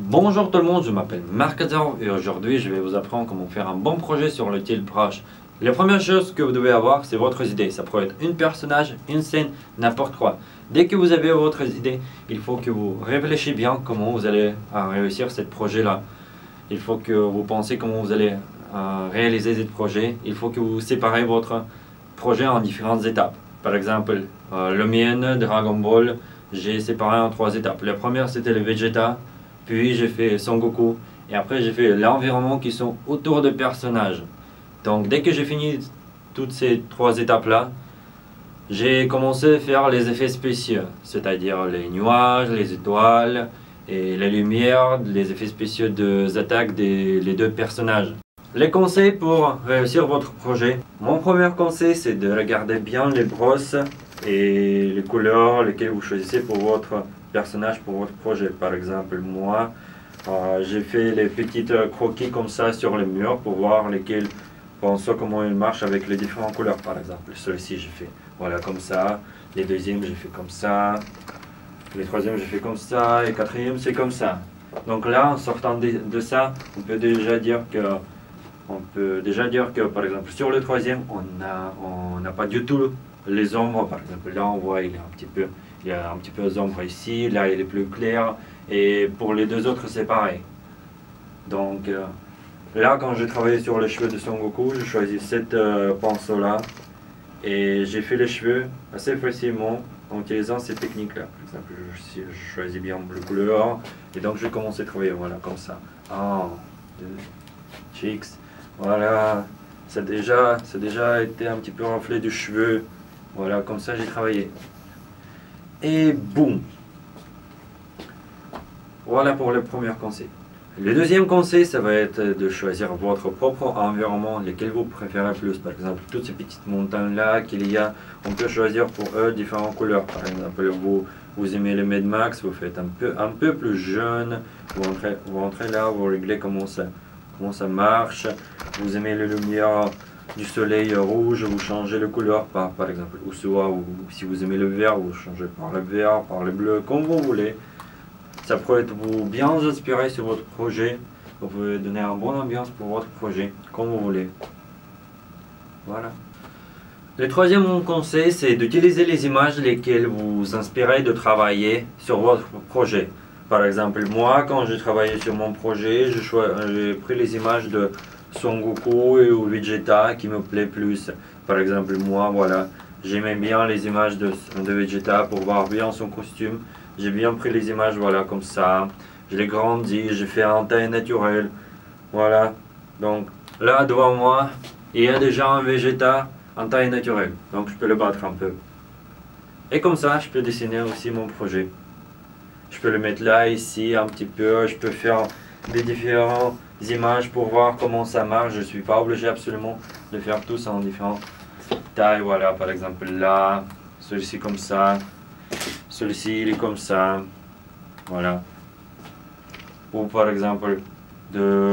Bonjour tout le monde, je m'appelle Marc Azar et aujourd'hui je vais vous apprendre comment faire un bon projet sur le Tilt Brush. La première chose que vous devez avoir, c'est votre idée. Ça peut être un personnage, une scène, n'importe quoi. Dès que vous avez votre idée, il faut que vous réfléchissiez bien comment vous allez réussir ce projet-là. Il faut que vous pensiez comment vous allez réaliser ce projet. Il faut que vous séparez votre projet en différentes étapes. Par exemple, le mien, Dragon Ball, j'ai séparé en 3 étapes. La première, c'était le Vegeta. Puis j'ai fait Son Goku et après j'ai fait l'environnement qui sont autour de personnages. Donc dès que j'ai fini toutes ces 3 étapes là, j'ai commencé à faire les effets spéciaux, c'est-à-dire les nuages, les étoiles et les lumières, les effets spéciaux des attaques des les 2 personnages. Les conseils pour réussir votre projet. Mon premier conseil, c'est de regarder bien les brosses et les couleurs lesquelles vous choisissez pour votre personnage, pour votre projet. Par exemple, moi, j'ai fait les petites croquis comme ça sur les murs pour voir lesquels, comment ils marchent avec les différentes couleurs. Par exemple, celui-ci, j'ai fait voilà comme ça. Les deuxièmes, j'ai fait comme ça. Les troisièmes, j'ai fait comme ça. Et quatrième, c'est comme ça. Donc là, en sortant de ça, on peut déjà dire que par exemple sur le troisième on n'a pas du tout les ombres. Par exemple là on voit il y a un petit peu d'ombre ici, là il est plus clair, et pour les 2 autres c'est pareil. Donc là quand j'ai travaillé sur les cheveux de Son Goku, j'ai choisi cette pinceau là et j'ai fait les cheveux assez facilement en utilisant ces techniques là. Par exemple je choisis bien le couleur et donc je commence à travailler voilà comme ça. 1, 2, cheeks. Voilà, ça a déjà été un petit peu reflet du cheveu. Voilà, comme ça j'ai travaillé. Et boum. Voilà pour le premier conseil. Le deuxième conseil, ça va être de choisir votre propre environnement, lequel vous préférez plus. Par exemple, toutes ces petites montagnes-là qu'il y a, on peut choisir pour eux différentes couleurs. Par exemple, vous aimez le Mad Max, vous faites un peu plus jaune. Vous entrez là, vous réglez comment ça marche. Vous aimez les lumières du soleil rouge, vous changez la couleur par exemple, ou si vous aimez le vert, vous changez par le vert, par le bleu, comme vous voulez. Ça peut être vous bien inspirer sur votre projet. Vous pouvez donner une bonne ambiance pour votre projet, comme vous voulez. Voilà. Le troisième conseil, c'est d'utiliser les images lesquelles vous inspirez de travailler sur votre projet. Par exemple, moi, quand j'ai travaillé sur mon projet, j'ai pris les images de Son Goku et Vegeta qui me plaît plus. Par exemple, moi, voilà, j'aimais bien les images de Vegeta pour voir bien son costume. J'ai bien pris les images, voilà, comme ça. Je l'ai grandi, j'ai fait en taille naturelle. Voilà. Donc, là, devant moi, il y a déjà un Vegeta en taille naturelle. Donc, je peux le battre un peu. Et comme ça, je peux dessiner aussi mon projet. Je peux le mettre là, ici, un petit peu. Je peux faire des différentes images pour voir comment ça marche. Je ne suis pas obligé absolument de faire tous en différentes tailles. Voilà, par exemple là, celui-ci comme ça. Celui-ci, il est comme ça. Voilà. Ou par exemple, de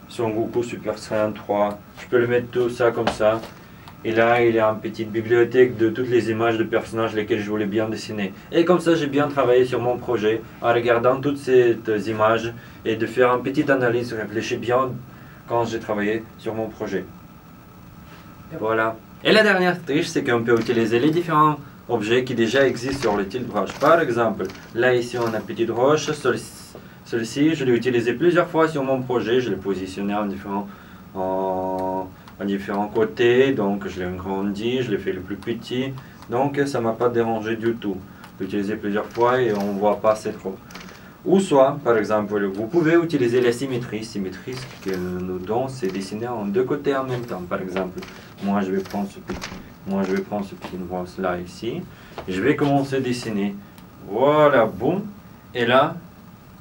Son Goku Super Saiyan 3. Je peux le mettre tout ça comme ça. Et là, il y a une petite bibliothèque de toutes les images de personnages lesquels je voulais bien dessiner. Et comme ça, j'ai bien travaillé sur mon projet en regardant toutes ces images et de faire une petite analyse, réfléchir bien quand j'ai travaillé sur mon projet. Et voilà. Et la dernière triche, c'est qu'on peut utiliser les différents objets qui déjà existent sur le Tilt Brush. Par exemple, là ici, on a une petite roche. Celui-ci, je l'ai utilisé plusieurs fois sur mon projet. Je l'ai positionné en différents côtés, donc je l'ai agrandi, je l'ai fait le plus petit, donc ça m'a pas dérangé du tout. L'utiliser plusieurs fois et on voit pas c'est trop. Ou soit, par exemple, vous pouvez utiliser la symétrie. Symétrie, ce qu'elle nous donne, c'est dessiner en 2 côtés en même temps. Par exemple, moi je vais prendre ce petit nuance là ici, et je vais commencer à dessiner. Voilà, boum, et là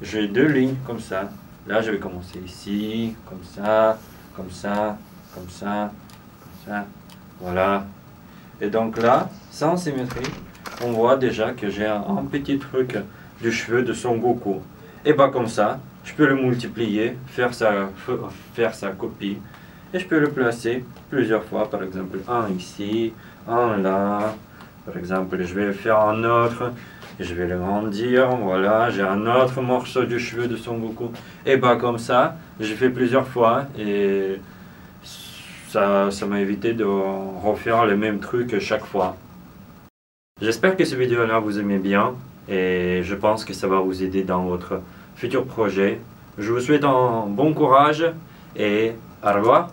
j'ai 2 lignes comme ça. Là je vais commencer ici, comme ça, comme ça. Comme ça, voilà. Et donc là, sans symétrie, on voit déjà que j'ai un petit truc du cheveu de Son Goku. Et bah comme ça, je peux le multiplier, faire sa copie. Et je peux le placer plusieurs fois, par exemple un ici, un là. Par exemple, je vais faire un autre Je vais le grandir, voilà, j'ai un autre morceau du cheveu de Son Goku. Et bah comme ça, j'ai fait plusieurs fois et ça m'a évité de refaire les mêmes trucs chaque fois. J'espère que cette vidéo-là vous aimez bien et je pense que ça va vous aider dans votre futur projet. Je vous souhaite un bon courage et au revoir.